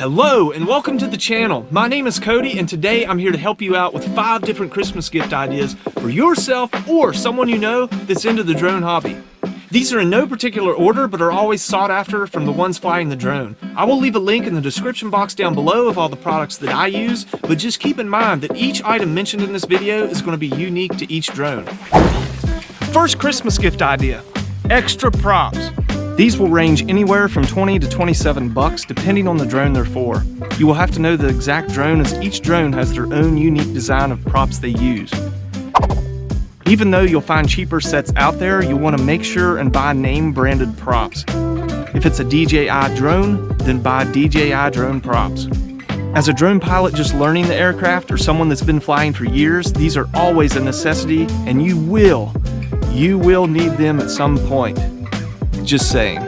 Hello and welcome to the channel. My name is Cody and today I'm here to help you out with 5 different Christmas gift ideas for yourself or someone you know that's into the drone hobby. These are in no particular order but are always sought after from the ones flying the drone. I will leave a link in the description box down below of all the products that I use, but just keep in mind that each item mentioned in this video is going to be unique to each drone. First Christmas gift idea, extra props. These will range anywhere from 20 to 27 bucks depending on the drone they're for. You will have to know the exact drone as each drone has their own unique design of props they use. Even though you'll find cheaper sets out there, you'll want to make sure and buy name branded props. If it's a DJI drone, then buy DJI drone props. As a drone pilot just learning the aircraft or someone that's been flying for years, these are always a necessity and you will need them at some point. Just saying.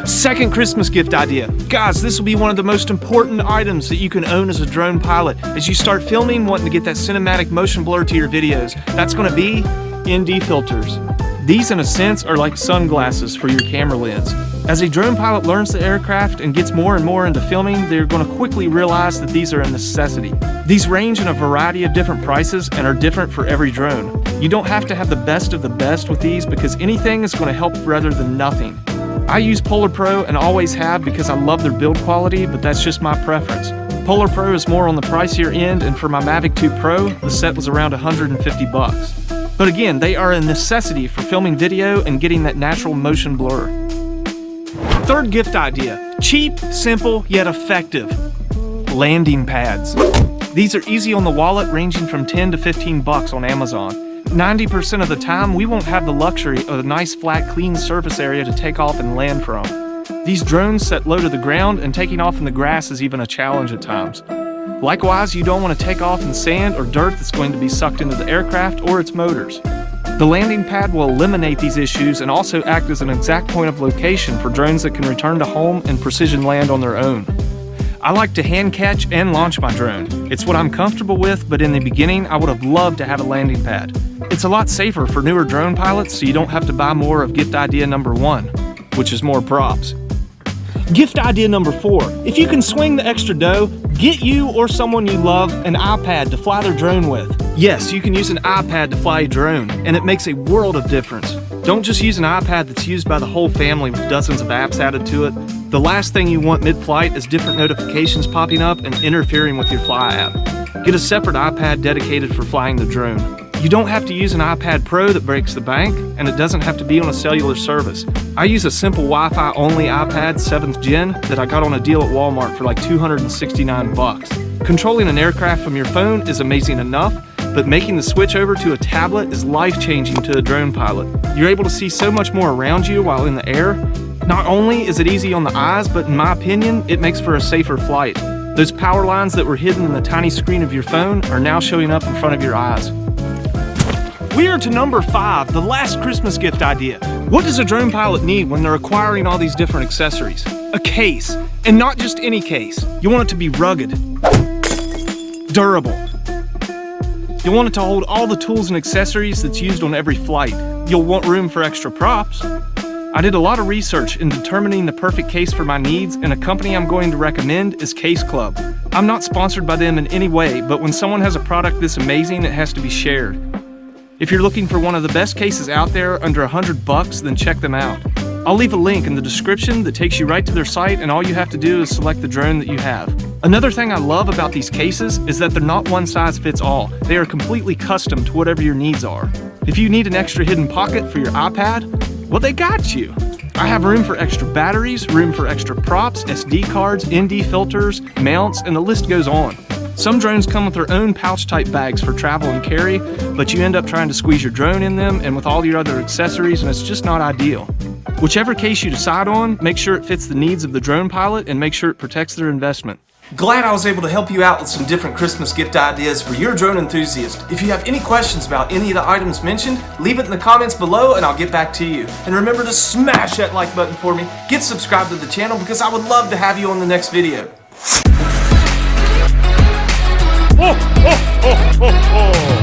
Second Christmas gift idea. Guys, this will be one of the most important items that you can own as a drone pilot. As you start filming, wanting to get that cinematic motion blur to your videos, that's going to be ND filters. These, in a sense, are like sunglasses for your camera lens. As a drone pilot learns the aircraft and gets more and more into filming, they're going to quickly realize that these are a necessity. These range in a variety of different prices and are different for every drone. You don't have to have the best of the best with these because anything is going to help rather than nothing. I use Polar Pro and always have because I love their build quality, but that's just my preference. Polar Pro is more on the pricier end, and for my Mavic 2 Pro, the set was around 150 bucks. But again, they are a necessity for filming video and getting that natural motion blur. Third gift idea, cheap, simple, yet effective. Landing pads. These are easy on the wallet, ranging from 10 to 15 bucks on Amazon. 90% of the time, we won't have the luxury of a nice flat, clean surface area to take off and land from. These drones set low to the ground, and taking off in the grass is even a challenge at times. Likewise, you don't want to take off in sand or dirt that's going to be sucked into the aircraft or its motors. The landing pad will eliminate these issues and also act as an exact point of location for drones that can return to home and precision land on their own. I like to hand catch and launch my drone. It's what I'm comfortable with, but in the beginning, I would have loved to have a landing pad. It's a lot safer for newer drone pilots, so you don't have to buy more of gift idea number 1, which is more props. Gift idea number 4, if you can swing the extra dough, get you or someone you love an iPad to fly their drone with. Yes, you can use an iPad to fly a drone, and it makes a world of difference. Don't just use an iPad that's used by the whole family with dozens of apps added to it. The last thing you want mid-flight is different notifications popping up and interfering with your fly app. Get a separate iPad dedicated for flying the drone. You don't have to use an iPad Pro that breaks the bank, and it doesn't have to be on a cellular service. I use a simple Wi-Fi only iPad 7th gen that I got on a deal at Walmart for like 269 bucks. Controlling an aircraft from your phone is amazing enough, but making the switch over to a tablet is life-changing to a drone pilot. You're able to see so much more around you while in the air. Not only is it easy on the eyes, but in my opinion, it makes for a safer flight. Those power lines that were hidden in the tiny screen of your phone are now showing up in front of your eyes. We are to number 5, the last Christmas gift idea. What does a drone pilot need when they're acquiring all these different accessories? A case, and not just any case. You want it to be rugged, durable. You want it to hold all the tools and accessories that's used on every flight. You'll want room for extra props. I did a lot of research in determining the perfect case for my needs, and a company I'm going to recommend is Case Club. I'm not sponsored by them in any way, but when someone has a product this amazing, it has to be shared. If you're looking for one of the best cases out there under 100 bucks, then check them out. I'll leave a link in the description that takes you right to their site, and all you have to do is select the drone that you have. Another thing I love about these cases is that they're not one size fits all. They are completely custom to whatever your needs are. If you need an extra hidden pocket for your iPad, well, they got you. I have room for extra batteries, room for extra props, SD cards, ND filters, mounts, and the list goes on. Some drones come with their own pouch-type bags for travel and carry, but you end up trying to squeeze your drone in them and with all your other accessories, and it's just not ideal. Whichever case you decide on, make sure it fits the needs of the drone pilot and make sure it protects their investment. Glad I was able to help you out with some different Christmas gift ideas for your drone enthusiast. If you have any questions about any of the items mentioned, leave it in the comments below and I'll get back to you. And remember to smash that like button for me, get subscribed to the channel because I would love to have you on the next video. Ho, ho, ho, ho, ho.